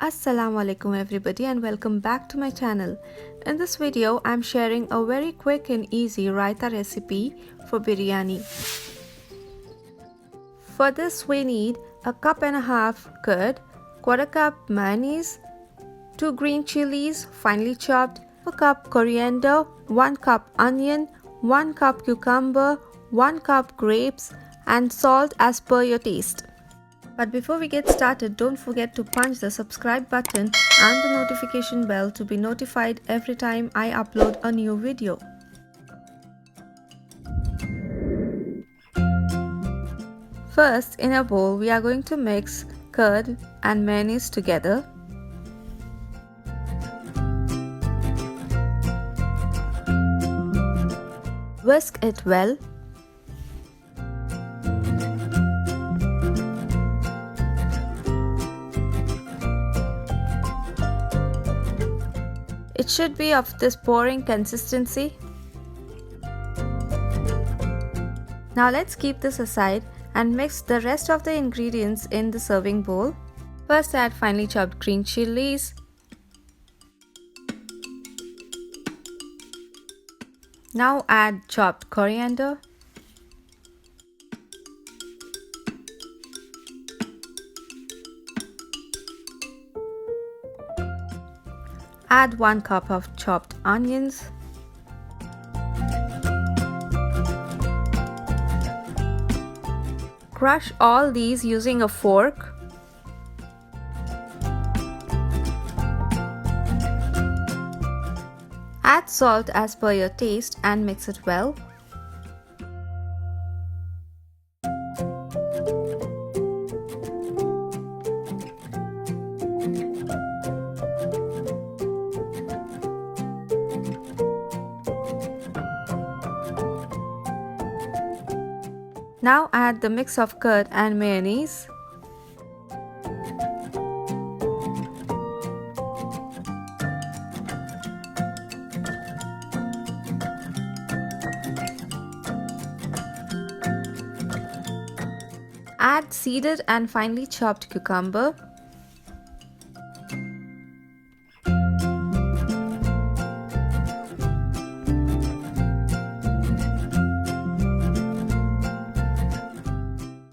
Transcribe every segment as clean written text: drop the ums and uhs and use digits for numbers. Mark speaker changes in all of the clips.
Speaker 1: Assalamu alaikum everybody and welcome back to my channel. In this video I'm sharing a very quick and easy raita recipe for biryani. For this we need a cup and a half curd, quarter cup mayonnaise, 2 green chilies finely chopped, a cup coriander, 1 cup onion, 1 cup cucumber, 1 cup grapes and salt as per your taste. But before we get started, don't forget to punch the subscribe button and the notification bell to be notified every time I upload a new video. First, in a bowl, we are going to mix curd and mayonnaise together. Whisk it well. It should be of this pouring consistency. Now let's keep this aside and mix the rest of the ingredients in the serving bowl. First add finely chopped green chilies. Now add chopped coriander. Add 1 cup of chopped onions. Crush all these using a fork. Add salt as per your taste and mix it well. Now add the mix of curd and mayonnaise. Add seeded and finely chopped cucumber.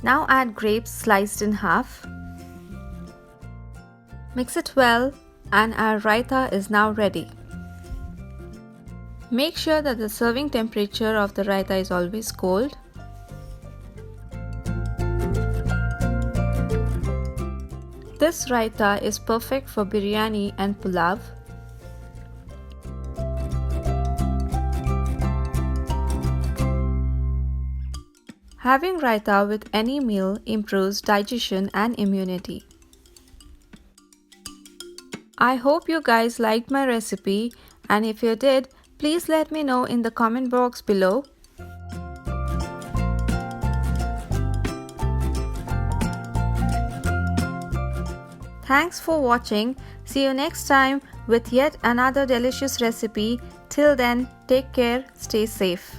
Speaker 1: Now add grapes sliced in half. Mix it well and our raita is now ready. Make sure that the serving temperature of the raita is always cold. This raita is perfect for biryani and pulav. Having raita with any meal improves digestion and immunity. I hope you guys liked my recipe, and if you did, please let me know in the comment box below. Thanks for watching. See you next time with yet another delicious recipe. Till then, take care, stay safe.